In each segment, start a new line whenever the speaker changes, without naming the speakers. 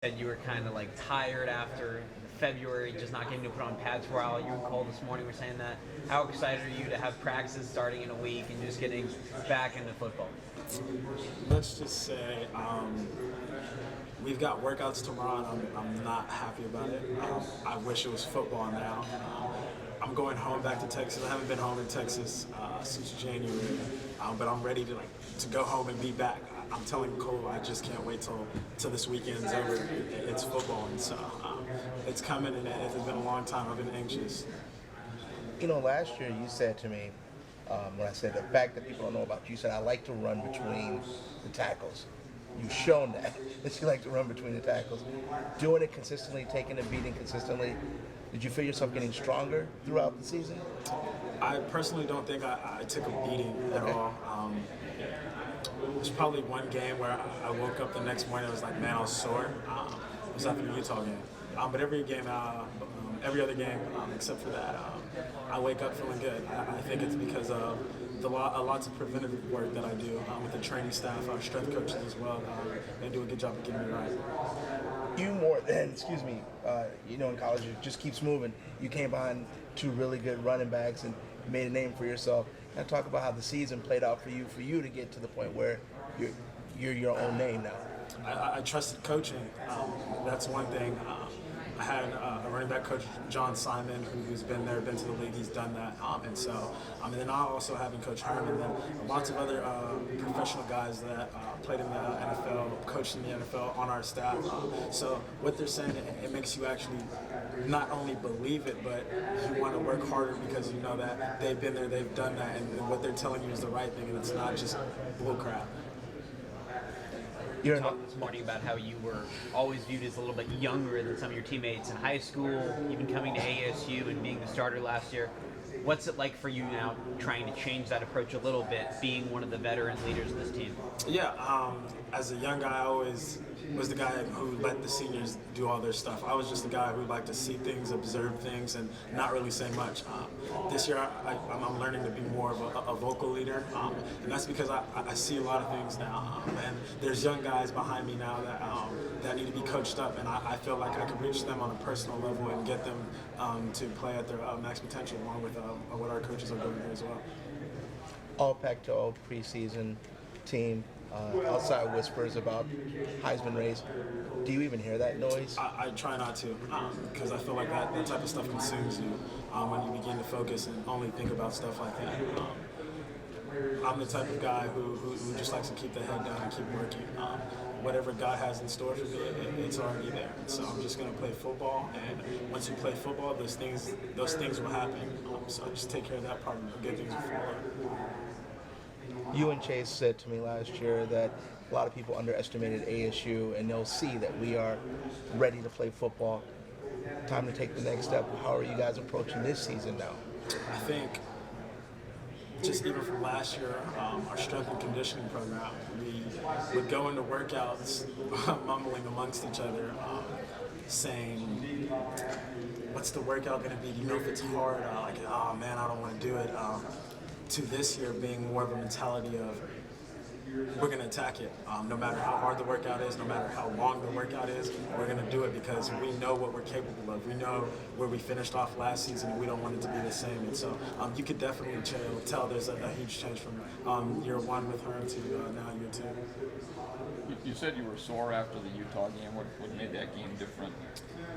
said you were kind of like tired after February, just not getting to put on pads for a while. You and Cole this morning were saying that. How excited are you to have practices starting in a week and just getting back into football?
Let's just say we've got workouts tomorrow, and I'm not happy about it. I wish it was football now. I'm going home back to Texas. I haven't been home in Texas since January, but I'm ready to go home and be back. I'm telling Cole I just can't wait till this weekend's over. It's football, and so it's coming, and it's been a long time. I've been anxious.
You know, last year you said to me, when I said the fact that people don't know about you, you said I like to run between the tackles. You've shown that you like to run between the tackles. Doing it consistently, taking a beating consistently, did you feel yourself getting stronger throughout the season?
I personally don't think I took a beating at all. There's probably one game where I woke up the next morning and was like, man, I was sore. It was after the Utah game. But every game, every other game except for that, I wake up feeling good. I think it's because of lots of preventative work that I do with the training staff, our strength coaches as well. They do a good job of getting me right.
You more than, in college it just keeps moving. You came behind two really good running backs and made a name for yourself. And talk about how the season played out for you to get to the point where you're your own name now.
I trusted coaching. That's one thing. I had a running back coach, John Simon, who's been there, been to the league. He's done that, and then I also having Coach Herman, and then lots of other professional guys that played in the NFL, coached in the NFL on our staff. So what they're saying, it makes you actually not only believe it, but you want to work harder because you know that they've been there, they've done that, and what they're telling you is the right thing, and it's not just bull crap.
You talked this morning about how you were always viewed as a little bit younger than some of your teammates in high school, even coming to ASU and being the starter last year. What's it like for you now trying to change that approach a little bit, being one of the veteran leaders of this team?
Yeah, as a young guy, I always was the guy who let the seniors do all their stuff. I was just the guy who liked to see things, observe things, and not really say much. This year, I'm learning to be more of a vocal leader, and that's because I see a lot of things now. And there's young guys behind me now that need to be coached up, and I feel like I can reach them on a personal level and get them to play at their max potential, along with what our coaches are doing here as well.
All Pac-12 preseason team. Outside whispers about Heisman race. Do you even hear that noise?
I try not to, because I feel like that type of stuff consumes you when you begin to focus and only think about stuff like that. I'm the type of guy who just likes to keep the head down and keep working. Whatever God has in store for me, it's already there. So I'm just going to play football, and once you play football, those things will happen. So I just take care of that part, and good things will follow.
You and Chase said to me last year that a lot of people underestimated ASU, and they'll see that we are ready to play football. Time to take the next step. How are you guys approaching this season now?
I think just even from last year, our strength and conditioning program, we would go into workouts mumbling amongst each other, saying, what's the workout going to be? Do you know if it's hard? Oh man, I don't want to do it. To this year being more of a mentality of we're going to attack it. No matter how hard the workout is, no matter how long the workout is, we're going to do it because we know what we're capable of. We know where we finished off last season, and we don't want it to be the same. And so you could definitely tell there's a huge change from year one with her to now year two.
You said you were sore after the Utah game. What made that game different?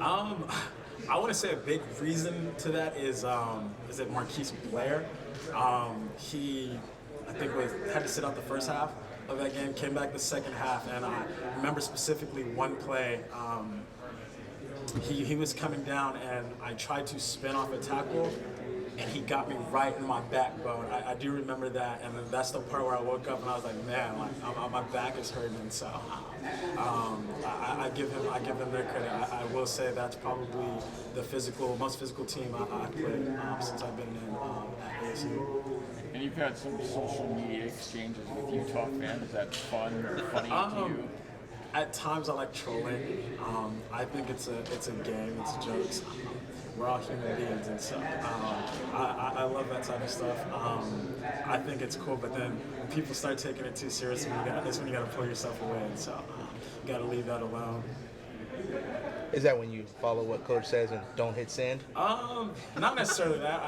I want to say a big reason to that is that Marquise Blair. He, I think, had to sit out the first half of that game, came back the second half, and I remember specifically one play. He was coming down, and I tried to spin off a tackle, and he got me right in my backbone. I do remember that, and that's the part where I woke up and I was like, man, my back is hurting. And so I give them their credit. I will say that's probably the most physical team I've played since I've been in at ASU.
And you've had some social media exchanges with Utah fans. Is that fun or funny to you?
At times I like trolling. I think it's a game, it's jokes. We're all human beings, and so I love that type of stuff. I think it's cool, but then when people start taking it too seriously, that's when you got to pull yourself away, and so you got to leave that alone.
Is that when you follow what coach says and don't hit sand?
Not necessarily that.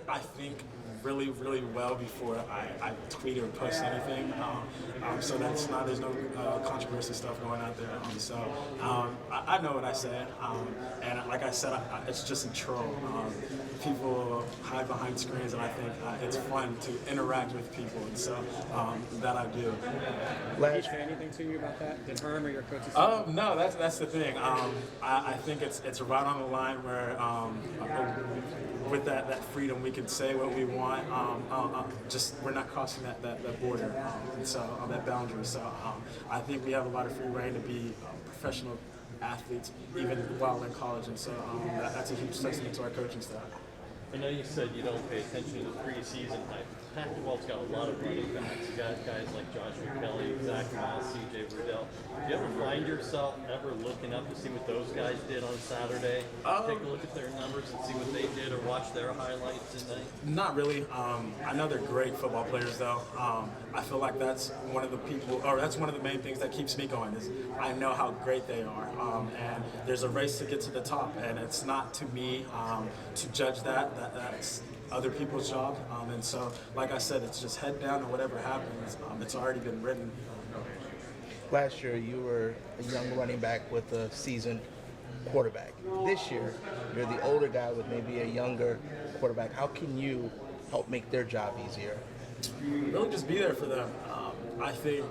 I think really well before I tweet or post anything, so that's not there's no controversy stuff going out there. I know what I say, and like I said, it's just a troll. People hide behind screens, and I think it's fun to interact with people, and so that I do.
Did he say anything to you about that? Did Herm or your coaches?
No, that's the thing. I think it's right on the line where with that freedom we can say what we want. Just we're not crossing that border, that boundary. So I think we have a lot of free reign to be professional athletes even while in college, and so that's a huge testament to our coaching staff.
I know you said you don't pay attention to the preseason hype. Pac-12's got a lot of running backs. You got guys like Joshua Kelly, Zach Moss, C.J. Brudell. Do you ever find yourself ever looking up to see what those guys did on Saturday? Take a look at their numbers and see what they did, or watch their highlights tonight?
Not really. I know they're great football players, though. I feel like that's one of the main things that keeps me going. Is I know how great they are, and there's a race to get to the top, and it's not to me to judge that. That's other people's job, and so, like I said, it's just head down, and whatever happens, it's already been written.
Last year, you were a young running back with a seasoned quarterback. This year, you're the older guy with maybe a younger quarterback. How can you help make their job easier?
Really just be there for them. I think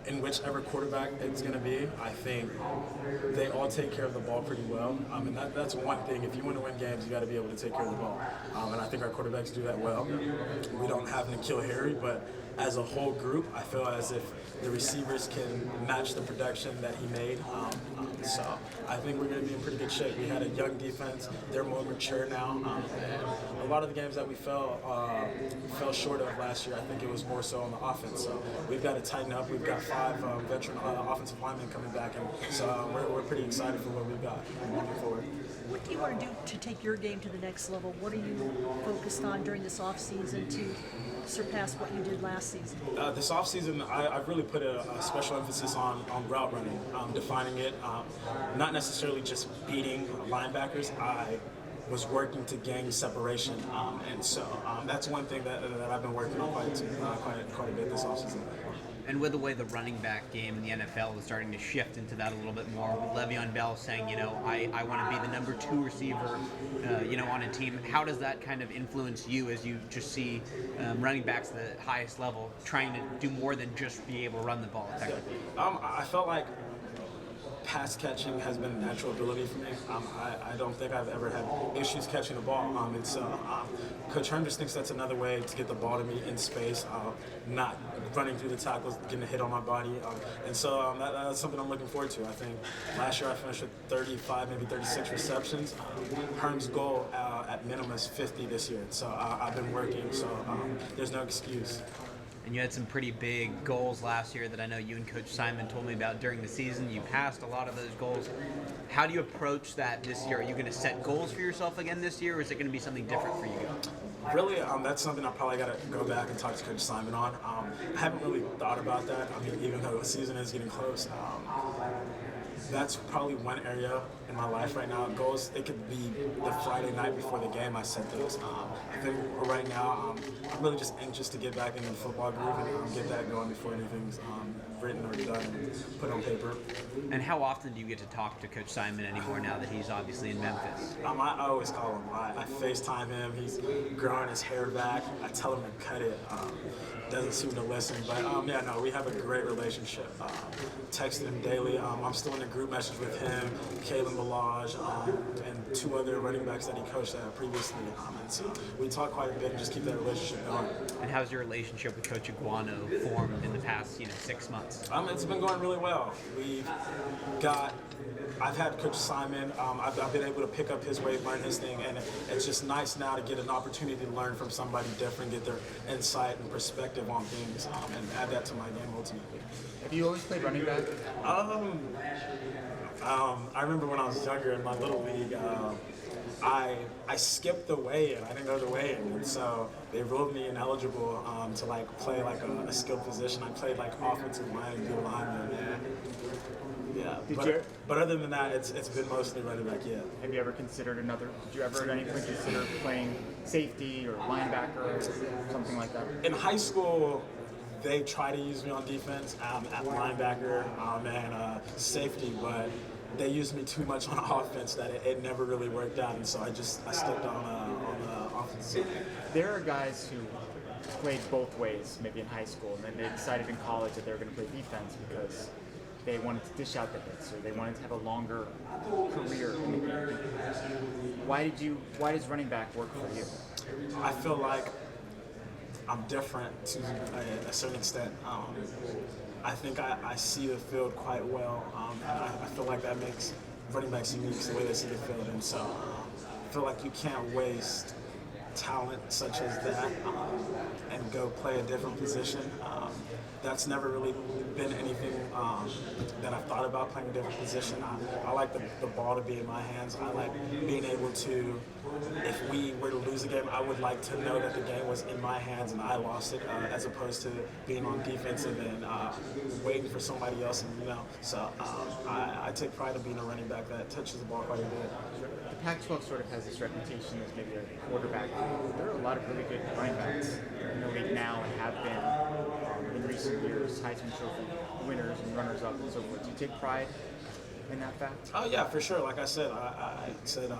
in whichever quarterback it's going to be, I think they all take care of the ball pretty well. And that's one thing. If you want to win games, you got to be able to take care of the ball. And I think our quarterbacks do that well. We don't have N'Keal Harry, but as a whole group, I feel as if the receivers can match the production that he made. So I think we're going to be in pretty good shape. We had a young defense. They're more mature now. And a lot of the games that we fell short of last year, I think it was more so on the offense. So we've got to tighten up. We've got 5 veteran offensive linemen coming back, and so we're pretty excited for what we've got moving forward.
What do you want to do to take your game to the next level? What are you focused on during this offseason to surpass what you did last season?
This offseason, I've really put a special emphasis on route running, defining it, not necessarily just beating linebackers. I was working to gain separation, and so that's one thing that I've been working on quite a bit this offseason.
And with the way the running back game in the NFL is starting to shift into that a little bit more, with Le'Veon Bell saying, I want to be the number 2 receiver, on a team. How does that kind of influence you as you just see running backs at the highest level trying to do more than just be able to run the ball effectively?
I felt like pass catching has been a natural ability for me. I don't think I've ever had issues catching the ball. And so Coach Herm just thinks that's another way to get the ball to me in space, not running through the tackles, getting a hit on my body. And so that's something I'm looking forward to. I think last year I finished with 35, maybe 36 receptions. Herm's goal at minimum is 50 this year. So I've been working, so there's no excuse.
And you had some pretty big goals last year that I know you and Coach Simon told me about during the season. You passed a lot of those goals. How do you approach that this year? Are you going to set goals for yourself again this year, or is it going to be something different for you?
Really, that's something I probably got to go back and talk to Coach Simon on. I haven't really thought about that. I mean, even though the season is getting close, that's probably one area in my life right now. Goals, it could be the Friday night before the game I set those. I think right now I'm really just anxious to get back into the football groove and get that going before anything's written or done and put on paper.
And how often do you get to talk to Coach Simon anymore now that he's obviously in Memphis?
I always call him. I FaceTime him. He's growing his hair back. I tell him to cut it. Doesn't seem to listen, but we have a great relationship. Texting him daily. I'm still in a group message with him, Kalen Balaj, and 2 other running backs that he coached previously. And so we talk quite a bit and just keep that relationship going.
And how's your relationship with Coach Iguano formed in the past, 6 months?
It's been going really well. I've had Coach Simon. I've been able to pick up his way, learn his thing, and it's just nice now to get an opportunity to learn from somebody different, get their insight and perspective on things, and add that to my game ultimately.
Have you always played running back?
I remember when I was younger in my little league, I skipped the weigh-in. I didn't go to the weigh-in, and so they ruled me ineligible to play a skilled position. I played offensive line and D lineman, and yeah, But other than that, it's been mostly running back. Yeah.
Have you ever considered another? Did you ever at any point consider playing safety or linebacker or something like that?
In high school, they try to use me on defense at linebacker and safety, but they used me too much on offense that it never really worked out, and so I stuck on the offense side.
There are guys who played both ways, maybe in high school, and then they decided in college that they were going to play defense because they wanted to dish out the hits or they wanted to have a longer career in the game. Why does running back work for you?
I feel like I'm different to a certain extent. I think I see the field quite well, and I feel like that makes running backs unique, the way they see the field. And so I feel like you can't waste talent such as that and go play a different position. That's never really been anything that I've thought about, playing a different position. I like the ball to be in my hands. I like being able to, if we were to lose a game, I would like to know that the game was in my hands and I lost it, as opposed to being on defensive and waiting for somebody else. And so I take pride in being a running back that touches the ball quite a bit.
The Pac-12 sort of has this reputation as maybe a quarterback. There are a lot of really good running backs in the league now and have been in recent years, Heisman Trophy winners and runners-up and so forth. Do you take pride in that fact?
Oh yeah, for sure. Like I said, I said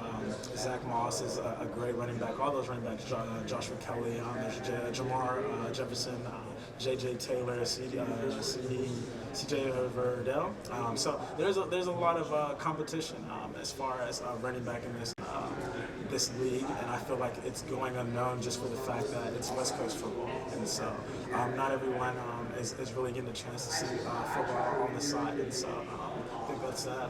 Zach Moss is a great running back. All those running backs, Joshua Kelly, there's Jamar Jefferson, J.J. Taylor, C.J. Verdell. So there's a lot of competition as far as running back in this league, and I feel like it's going unknown just for the fact that it's West Coast football, and so not everyone is really getting a chance to see football on the side, and so I think that's that.